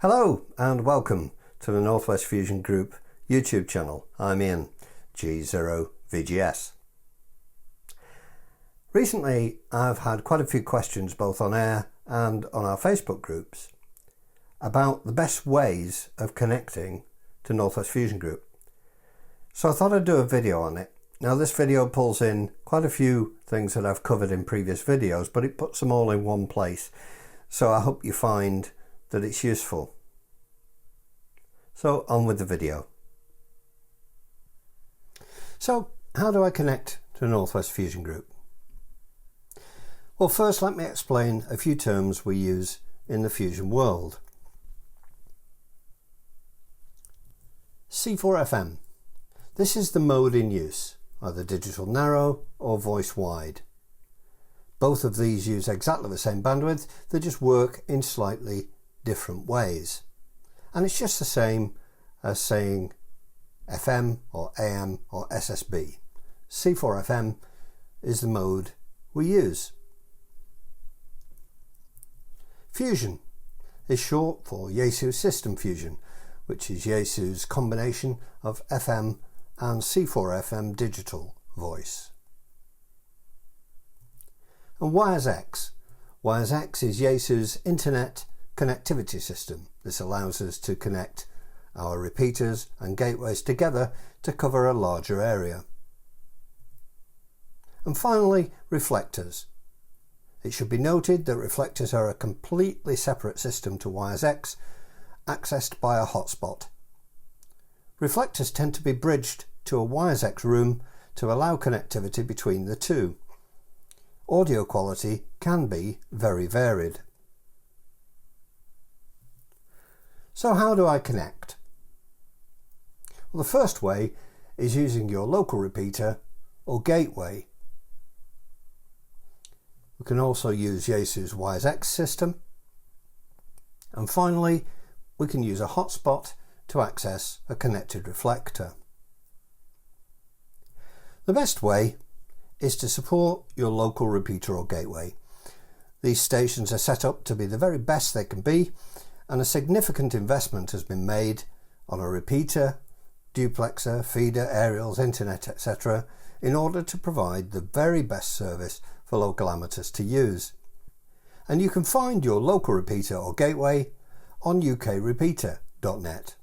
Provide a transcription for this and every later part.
Hello and welcome to the Northwest Fusion Group YouTube channel. I'm Ian, G0VGS. Recently I've had quite a few questions both on air and on our Facebook groups about the best ways of connecting to Northwest Fusion Group. So I thought I'd do a video on it. Now this video pulls in quite a few things that I've covered in previous videos, but it puts them all in one place. So I hope you find that it's useful. So on with the video. So how do I connect to Northwest Fusion Group? Well, first let me explain a few terms we use in the Fusion world. C4FM. This is the mode in use, either digital narrow or voice wide. Both of these use exactly the same bandwidth, they just work in slightly different ways. And it's just the same as saying FM or AM or SSB. C4FM is the mode we use. Fusion is short for Yaesu System Fusion, which is Yaesu's combination of FM and C4FM digital voice. And WiresX. WiresX is Yaesu's internet connectivity system. This allows us to connect our repeaters and gateways together to cover a larger area. And finally, reflectors. It should be noted that reflectors are a completely separate system to WiresX, accessed by a hotspot. Reflectors tend to be bridged to a WiresX room to allow connectivity between the two. Audio quality can be very varied. So how do I connect? Well, the first way is using your local repeater or gateway. We can also use Yaesu's WiresX system. And finally, we can use a hotspot to access a connected reflector. The best way is to support your local repeater or gateway. These stations are set up to be the very best they can be, and a significant investment has been made on a repeater, duplexer, feeder, aerials, internet, etc. in order to provide the very best service for local amateurs to use. And you can find your local repeater or gateway on ukrepeater.net.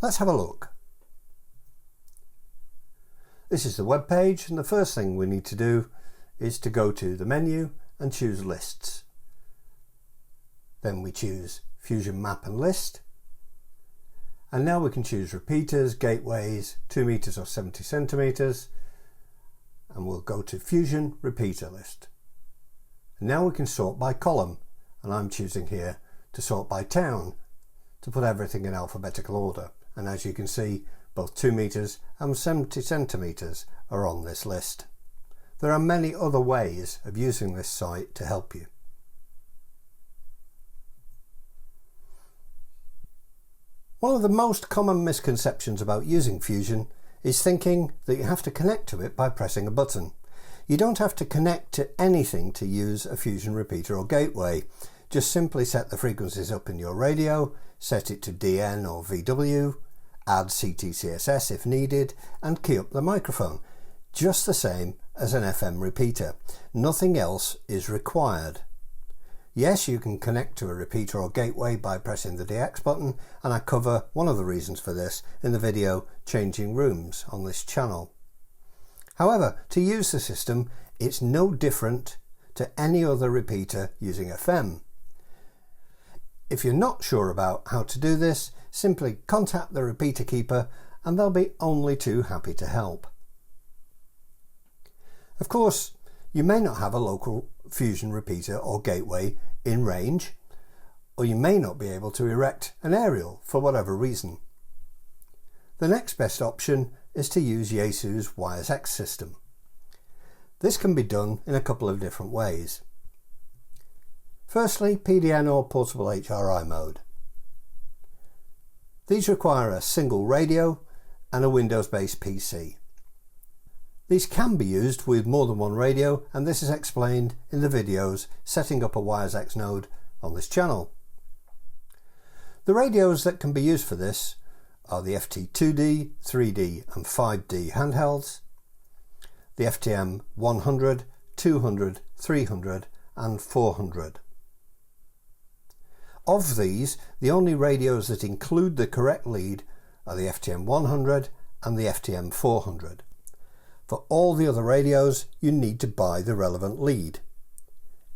Let's have a look. This is the web page, and the first thing we need to do is to go to the menu and choose lists. Then we choose Fusion Map and List. And now we can choose repeaters, gateways, 2 meters or 70 centimeters. And we'll go to Fusion Repeater List. And now we can sort by column. And I'm choosing here to sort by town to put everything in alphabetical order. And as you can see, both 2 meters and 70 centimeters are on this list. There are many other ways of using this site to help you. One of the most common misconceptions about using Fusion is thinking that you have to connect to it by pressing a button. You don't have to connect to anything to use a Fusion repeater or gateway. Just simply set the frequencies up in your radio, set it to DN or VW, add CTCSS if needed, and key up the microphone, just the same as an FM repeater. Nothing else is required. Yes, you can connect to a repeater or gateway by pressing the DX button, and I cover one of the reasons for this in the video Changing Rooms on this channel. However, to use the system, it's no different to any other repeater using FM. If you're not sure about how to do this, simply contact the repeater keeper and they'll be only too happy to help. Of course, you may not have a local Fusion repeater or gateway in range, or you may not be able to erect an aerial for whatever reason. The next best option is to use Yaesu's WiresX system. This can be done in a couple of different ways. Firstly, PDN or portable HRI mode. These require a single radio and a Windows-based PC. These can be used with more than one radio, and this is explained in the videos setting up a Wires X node on this channel. The radios that can be used for this are the FT2D, 3D and 5D handhelds, the FTM 100, 200, 300 and 400. Of these, the only radios that include the correct lead are the FTM 100 and the FTM 400. For all the other radios, you need to buy the relevant lead.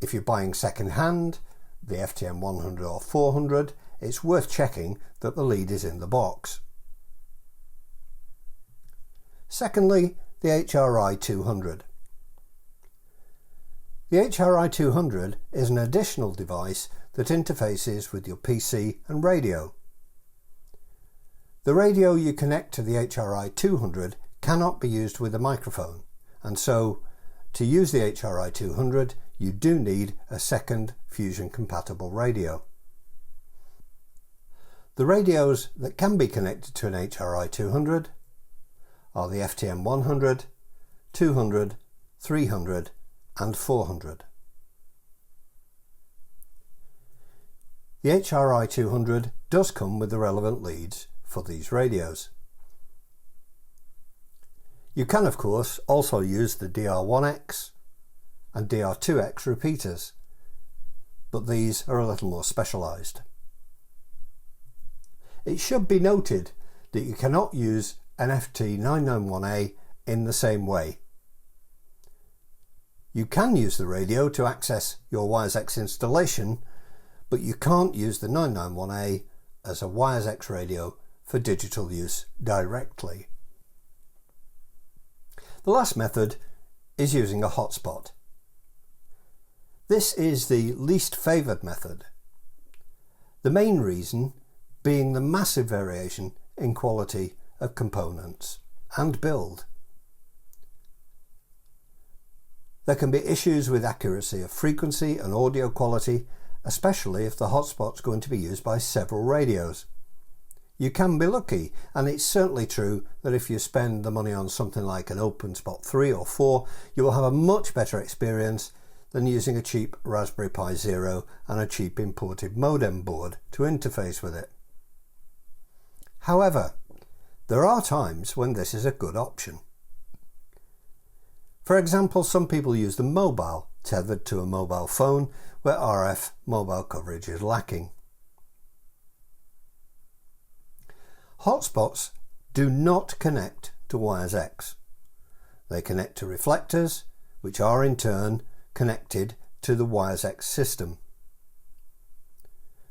If you're buying second hand, the FTM 100 or 400, it's worth checking that the lead is in the box. Secondly, the HRI 200. The HRI 200 is an additional device that interfaces with your PC and radio. The radio you connect to the HRI 200 cannot be used with a microphone, and so to use the HRI 200 you do need a second Fusion compatible radio. The radios that can be connected to an HRI 200 are the FTM 100, 200, 300 and 400. The HRI 200 does come with the relevant leads for these radios. You can of course also use the DR1X and DR2X repeaters, but these are a little more specialised. It should be noted that you cannot use an FT991A in the same way. You can use the radio to access your Wires X installation, but you can't use the 991A as a Wires X radio for digital use directly. The last method is using a hotspot. This is the least favoured method, the main reason being the massive variation in quality of components and build. There can be issues with accuracy of frequency and audio quality, especially if the hotspot's going to be used by several radios. You can be lucky, and it's certainly true that if you spend the money on something like an OpenSpot 3 or 4, you will have a much better experience than using a cheap Raspberry Pi Zero and a cheap imported modem board to interface with it. However, there are times when this is a good option. For example, some people use the mobile tethered to a mobile phone where RF mobile coverage is lacking. Hotspots do not connect to Wires X. They connect to reflectors, which are in turn connected to the Wires X system.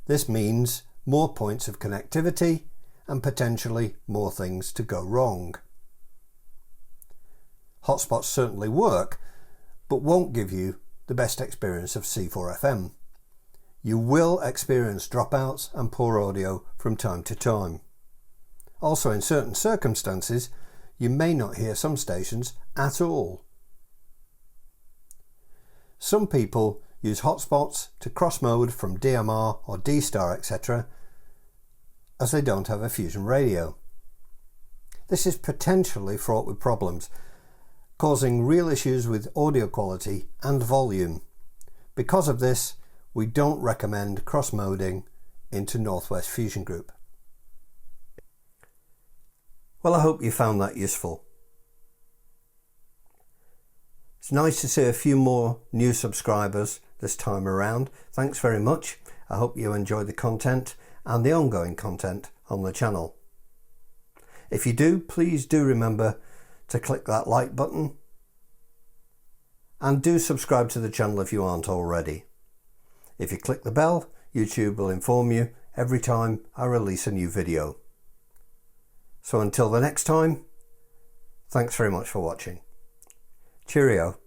This means more points of connectivity and potentially more things to go wrong. Hotspots certainly work, but won't give you the best experience of C4FM. You will experience dropouts and poor audio from time to time. Also, in certain circumstances, you may not hear some stations at all. Some people use hotspots to cross-mode from DMR or D-Star, etc., as they don't have a Fusion radio. This is potentially fraught with problems, causing real issues with audio quality and volume. Because of this, we don't recommend cross-moding into Northwest Fusion Group. Well, I hope you found that useful. It's nice to see a few more new subscribers this time around. Thanks very much. I hope you enjoy the content and the ongoing content on the channel. If you do, please do remember to click that like button and do subscribe to the channel if you aren't already. If you click the bell, YouTube will inform you every time I release a new video. So until the next time, thanks very much for watching. Cheerio.